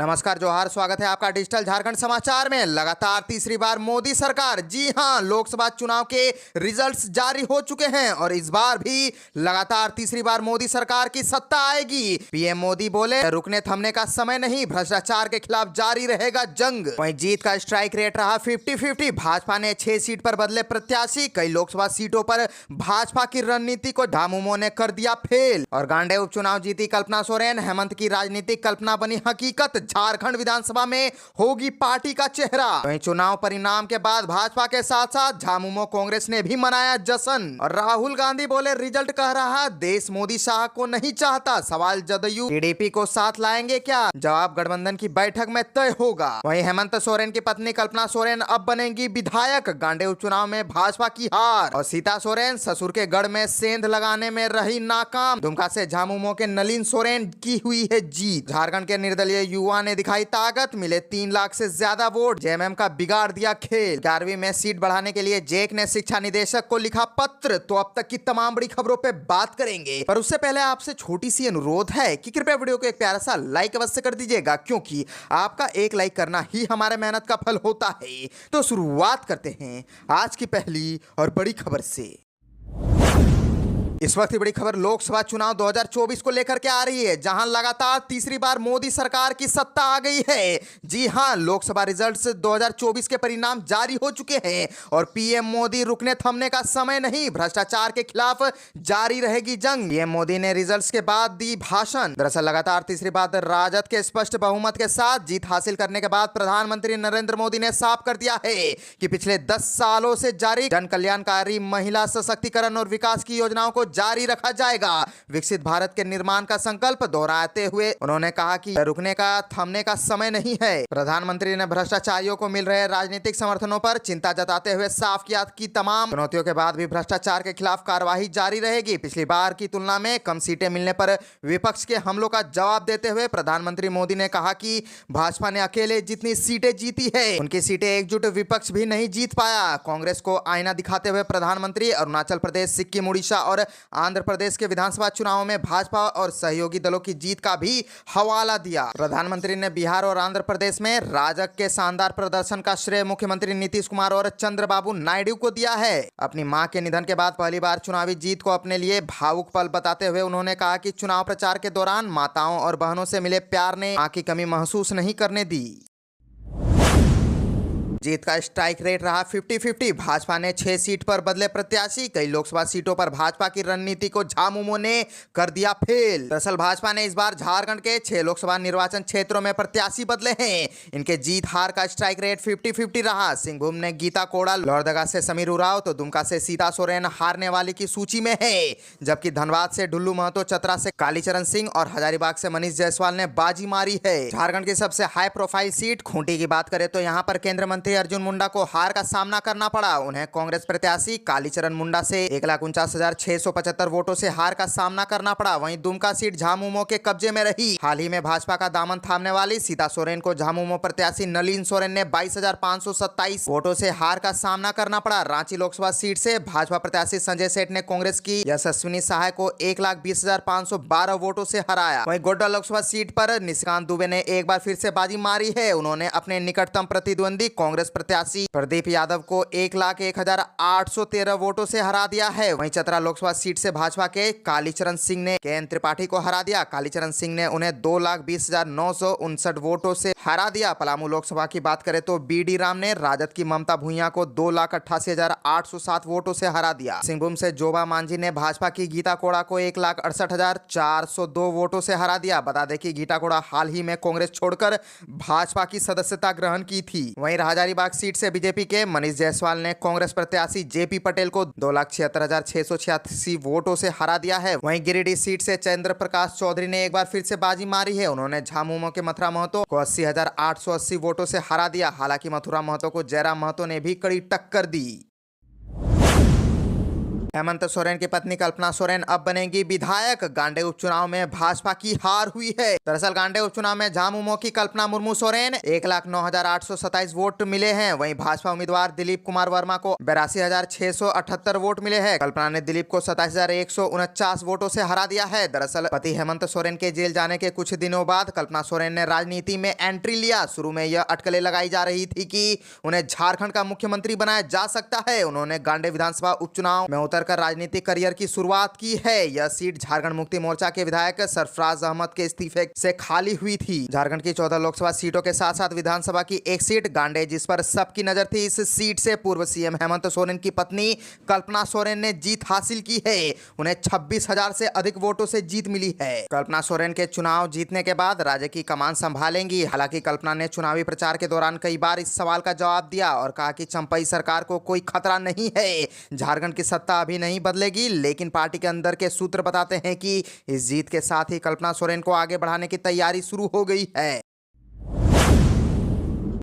नमस्कार, जोहार, स्वागत है आपका डिजिटल झारखंड समाचार में। लगातार तीसरी बार मोदी सरकार, जी हां, लोकसभा चुनाव के रिजल्ट्स जारी हो चुके हैं और इस बार भी लगातार तीसरी बार मोदी सरकार की सत्ता आएगी। पीएम मोदी बोले, रुकने थमने का समय नहीं, भ्रष्टाचार के खिलाफ जारी रहेगा जंग। वहीं जीत का स्ट्राइक रेट रहा 50-50। भाजपा ने 6 सीट पर बदले प्रत्याशी। कई लोकसभा सीटों पर भाजपा की रणनीति को झामुमो ने कर दिया फेल। और गांडे उपचुनाव जीती कल्पना सोरेन, हेमंत की राजनीतिक कल्पना बनी हकीकत। झारखंड विधानसभा में होगी पार्टी का चेहरा। वहीं चुनाव परिणाम के बाद भाजपा के साथ साथ झामुमो कांग्रेस ने भी मनाया जश्न। और राहुल गांधी बोले, रिजल्ट कह रहा देश मोदी शाह को नहीं चाहता। सवाल, जदयू टीडीपी को साथ लाएंगे क्या? जवाब गठबंधन की बैठक में तय होगा। वहीं हेमंत सोरेन की पत्नी कल्पना सोरेन अब बनेंगी विधायक। गांडे उपचुनाव में भाजपा की हार। और सीता सोरेन ससुर के गढ़ में सेंध लगाने में रही नाकाम। दुमका से झामुमो के नलिन सोरेन की हुई है जीत। झारखंड के निर्दलीय युवा ने दिखाई ताकत, मिले 3 लाख से ज्यादा वोट। जेएमएम का बिगाड़ दिया खेल। 11वीं में सीट बढ़ाने के लिए जेक ने शिक्षा निदेशक को लिखा पत्र। तो अब तक की तमाम बड़ी खबरों पे बात करेंगे, पर उससे पहले आपसे छोटी सी अनुरोध है कि कृपया वीडियो को एक प्यारा सा लाइक अवश्य कर दीजिएगा, क्योंकि आपका एक लाइक करना ही हमारे मेहनत का फल होता है। तो शुरुआत करते हैं आज की पहली और बड़ी खबर से। इस वक्त की बड़ी खबर लोकसभा चुनाव 2024 को लेकर के आ रही है, जहां लगातार तीसरी बार मोदी सरकार की सत्ता आ गई है। जी हां, लोकसभा रिजल्ट्स 2024 के परिणाम जारी हो चुके हैं और पीएम मोदी, रुकने थमने का समय नहीं, भ्रष्टाचार के खिलाफ जारी रहेगी जंग। पीएम मोदी ने रिजल्ट्स के बाद दी भाषण। दरअसल लगातार तीसरी बार राजद के स्पष्ट बहुमत के साथ जीत हासिल करने के बाद प्रधानमंत्री नरेंद्र मोदी ने साफ कर दिया है कि पिछले 10 सालों से जारी जन कल्याणकारी, महिला सशक्तिकरण और विकास की योजनाओं को जारी रखा जाएगा। विकसित भारत के निर्माण का संकल्प दोहराते हुए उन्होंने कहा कि रुकने का थमने का समय नहीं है। प्रधानमंत्री ने भ्रष्टाचारियों को मिल रहे राजनीतिक समर्थनों पर चिंता जताते हुए साफ किया कि तमाम चुनौतियों के बाद भी भ्रष्टाचार के खिलाफ कार्रवाई जारी रहेगी। पिछली बार की तुलना में कम सीटें मिलने पर विपक्ष के हमलों का जवाब देते हुए प्रधानमंत्री मोदी ने कहा कि भाजपा ने अकेले जितनी सीटें जीती है, उनकी सीटें एकजुट विपक्ष भी नहीं जीत पाया। कांग्रेस को आईना दिखाते हुए प्रधानमंत्री अरुणाचल प्रदेश, सिक्किम, उड़ीसा और आंध्र प्रदेश के विधानसभा चुनावों में भाजपा और सहयोगी दलों की जीत का भी हवाला दिया। प्रधानमंत्री ने बिहार और आंध्र प्रदेश में राजग के शानदार प्रदर्शन का श्रेय मुख्यमंत्री नीतीश कुमार और चंद्रबाबू नायडू को दिया है। अपनी मां के निधन के बाद पहली बार चुनावी जीत को अपने लिए भावुक पल बताते हुए उन्होंने कहा कि चुनाव प्रचार के दौरान माताओं और बहनों से मिले प्यार ने मां की कमी महसूस नहीं करने दी। जीत का स्ट्राइक रेट रहा 50-50। भाजपा ने 6 सीट पर बदले प्रत्याशी। कई लोकसभा सीटों पर भाजपा की रणनीति को झामुमो ने कर दिया फेल। दरअसल भाजपा ने इस बार झारखंड के 6 लोकसभा निर्वाचन क्षेत्रों में प्रत्याशी बदले हैं। इनके जीत हार का स्ट्राइक रेट 50-50 रहा। सिंहभूम ने गीता कोड़ा, लोहरदगा से समीर उरांव तो दुमका से सीता सोरेन हारने वाली की सूची में है, जबकि धनबाद से ढुल्लू महतो, चतरा से कालीचरण सिंह और हजारीबाग से मनीष जायसवाल ने बाजी मारी है। झारखंड की सबसे हाई प्रोफाइल सीट खूंटी की बात करें तो यहाँ पर केंद्रीय मंत्री अर्जुन मुंडा को हार का सामना करना पड़ा। उन्हें कांग्रेस प्रत्याशी कालीचरण मुंडा से 1,49,675 वोटों से हार का सामना करना पड़ा। वहीं दुमका सीट झामुमो के कब्जे में रही। हाल ही में भाजपा का दामन थामने वाली सीता सोरेन को झामुमो प्रत्याशी नलिन सोरेन ने 22,527 वोटों से हार का सामना करना पड़ा। रांची लोकसभा सीट से भाजपा प्रत्याशी संजय सेठ ने कांग्रेस की यशस्विनी सहाय को 1,20,512 वोटों से हराया। वहीं गोड्डा लोकसभा सीट पर निशिकांत दुबे ने एक बार फिर से बाजी मारी है। उन्होंने अपने निकटतम प्रतिद्वंदी कांग्रेस प्रत्याशी प्रदीप यादव को 1,01,813 वोटों से हरा दिया है। वहीं चतरा लोकसभा सीट से भाजपा के कालीचरण सिंह ने के.एन. त्रिपाठी को हरा दिया। कालीचरण सिंह ने उन्हें 2,20,959 वोटों से हरा दिया। पलामू लोकसभा की बात करें तो बी.डी. राम ने राजद की ममता भूइयां को 2,88,807 वोटों से हरा दिया। सिंहभूम से जोबा मांझी ने भाजपा की गीता कोड़ा को 1,68,402 वोटों से हरा दिया। बता दें कि गीता कोड़ा हाल ही में कांग्रेस छोड़कर भाजपा की सदस्यता ग्रहण की थी। वहीं हजारीबाग सीट से बीजेपी के मनीष जायसवाल ने कांग्रेस प्रत्याशी जेपी पटेल को 2,76,686 वोटों से हरा दिया है। वहीं गिरिडीह सीट से चंद्र प्रकाश चौधरी ने एक बार फिर से बाजी मारी है। उन्होंने झामुमो के मथुरा महतो को 80,880 वोटों से हरा दिया। हालांकि मथुरा महतो को जयराम महतो ने भी कड़ी टक्कर दी। हेमंत सोरेन की पत्नी कल्पना सोरेन अब बनेंगी विधायक। गांडे उपचुनाव में भाजपा की हार हुई है। दरअसल गांडे उपचुनाव में झामुमो की कल्पना मुर्मू सोरेन 1,09,827 वोट मिले हैं। वहीं भाजपा उम्मीदवार दिलीप कुमार वर्मा को 82,678 वोट मिले हैं। कल्पना ने दिलीप को 27,149 वोटों से हरा दिया है। दरअसल पति हेमंत सोरेन के जेल जाने के कुछ दिनों बाद कल्पना सोरेन ने राजनीति में एंट्री लिया। शुरू में यह अटकलें लगाई जा रही थी कि उन्हें झारखंड का मुख्यमंत्री बनाया जा सकता है। उन्होंने गांडे विधानसभा उपचुनाव में उतरकर राजनीतिक करियर की शुरुआत की है। यह सीट झारखंड मुक्ति मोर्चा के विधायक सरफराज अहमद के इस्तीफे से खाली हुई थी। झारखंड की 14 लोकसभा सीटों के साथ साथ विधानसभा की एक सीट गांडे, जिस पर सबकी नजर थी। इस सीट से पूर्व सीएम हेमंत सोरेन की पत्नी कल्पना सोरेन ने जीत हासिल की है। उन्हें 26,000 से अधिक वोटों से जीत मिली है। कल्पना सोरेन के चुनाव जीतने के बाद राज्य की कमान संभालेंगी। हालांकि कल्पना ने चुनावी प्रचार के दौरान कई बार इस सवाल का जवाब दिया और कहा कि चंपई सरकार को कोई खतरा नहीं है। झारखंड की सत्ता अभी नहीं बदलेगी, लेकिन पार्टी के अंदर के सूत्र बताते हैं कि इस जीत के साथ ही कल्पना सोरेन को आगे बढ़ाने की तैयारी शुरू हो गई है।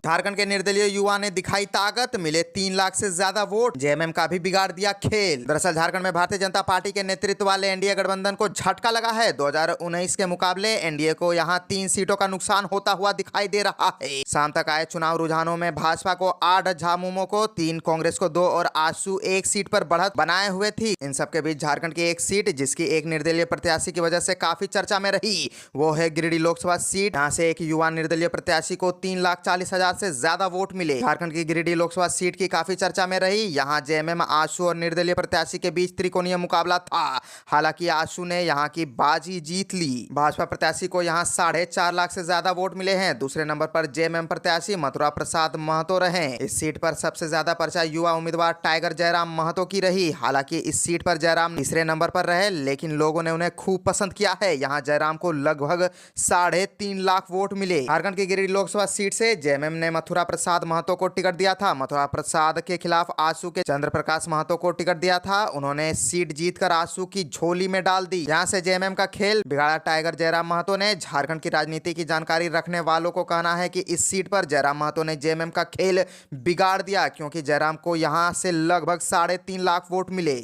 झारखंड के निर्दलीय युवा ने दिखाई ताकत, मिले 3 लाख से ज्यादा वोट। जेएमएम का भी बिगाड़ दिया खेल। दरअसल झारखंड में भारतीय जनता पार्टी के नेतृत्व वाले एनडीए गठबंधन को झटका लगा है। 2019 के मुकाबले एनडीए को यहां 3 सीटों का नुकसान होता हुआ दिखाई दे रहा है। शाम तक आए चुनाव रुझानों में भाजपा को 8, झामुमो को 3, कांग्रेस को 2 और आजसू 1 सीट पर बढ़त बनाए हुए थी। इन सबके बीच झारखंड की एक सीट, जिसकी एक निर्दलीय प्रत्याशी की वजह से काफी चर्चा में रही, वो है गिरिडीह लोकसभा सीट। यहाँ से एक युवा निर्दलीय प्रत्याशी को 3,40,000 से ज्यादा वोट मिले। झारखंड की गिरिडीह लोकसभा सीट की काफी चर्चा में रही। यहां जेएमएम, आजसू और निर्दलीय प्रत्याशी के बीच त्रिकोणीय मुकाबला था। हालांकि आजसू ने यहां की बाजी जीत ली। भाजपा प्रत्याशी को यहां 4.5 लाख से ज्यादा वोट मिले हैं। दूसरे नंबर पर जेएमएम प्रत्याशी मथुरा प्रसाद महतो रहे। इस सीट पर सबसे ज्यादा पर्चा युवा उम्मीदवार टाइगर जयराम महतो की रही। हालांकि इस सीट पर जयराम तीसरे नंबर पर रहे, लेकिन लोगों ने उन्हें खूब पसंद किया है। यहाँ जयराम को लगभग 3.5 लाख वोट मिले। झारखंड की गिरिडीह लोकसभा सीट से जेएमएम ने मथुरा प्रसाद महतो को टिकट दिया था। मथुरा प्रसाद के खिलाफ आजसू के चंद्र प्रकाश महतो को टिकट दिया था। उन्होंने सीट जीतकर आजसू की झोली में डाल दी। यहाँ से जेएमएम का खेल बिगाड़ा टाइगर जयराम महतो ने। झारखंड की राजनीति की जानकारी रखने वालों को कहना है कि इस सीट पर जयराम महतो ने जेएमएम का खेल बिगाड़ दिया, क्योंकि जयराम को यहाँ से लगभग 3.5 लाख वोट मिले।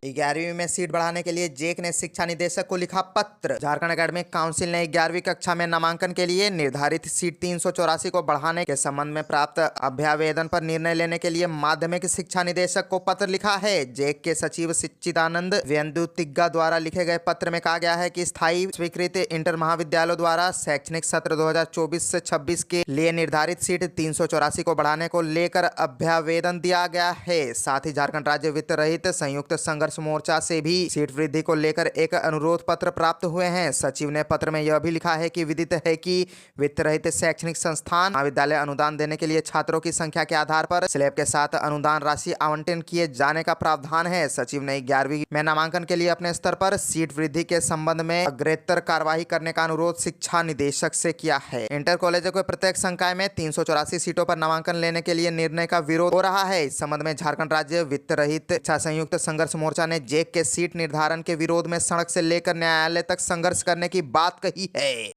11वीं में सीट बढ़ाने के लिए जेक ने शिक्षा निदेशक को लिखा पत्र। झारखंड एकेडमिक काउंसिल ने 11वीं कक्षा में नामांकन के लिए निर्धारित सीट 384 को बढ़ाने के संबंध में प्राप्त अभ्यावेदन पर निर्णय लेने के लिए माध्यमिक शिक्षा निदेशक को पत्र लिखा है। जेक के सचिव सच्चिदानंद वेंदुतिग्गा द्वारा लिखे गए पत्र में कहा गया है कि स्थायी स्वीकृत इंटर महाविद्यालयों द्वारा शैक्षणिक सत्र 2024 से 26 के लिए निर्धारित सीट 384 को बढ़ाने को लेकर अभ्यावेदन दिया गया है। साथ ही झारखंड राज्य वित्त रहित संयुक्त संघर्ष मोर्चा से भी सीट वृद्धि को लेकर एक अनुरोध पत्र प्राप्त हुए हैं। सचिव ने पत्र में यह भी लिखा है कि विदित है कि वित्त रहित शैक्षणिक संस्थान महाविद्यालय अनुदान देने के लिए छात्रों की संख्या के आधार पर स्लैब के साथ अनुदान राशि आवंटन किए जाने का प्रावधान है। सचिव ने 11वीं में नामांकन के लिए अपने स्तर पर सीट वृद्धि के संबंध में अग्रेतर कार्यवाही करने का अनुरोध शिक्षा निदेशक से किया है। इंटर कॉलेजों के प्रत्येक संकाय में 384 सीटों पर नामांकन लेने के लिए निर्णय का विरोध हो रहा है। इस संबंध में झारखंड राज्य वित्त रहित संयुक्त संघर्ष मोर्चा ने जेक के सीट निर्धारण के विरोध में सड़क से लेकर न्यायालय तक संघर्ष करने की बात कही है।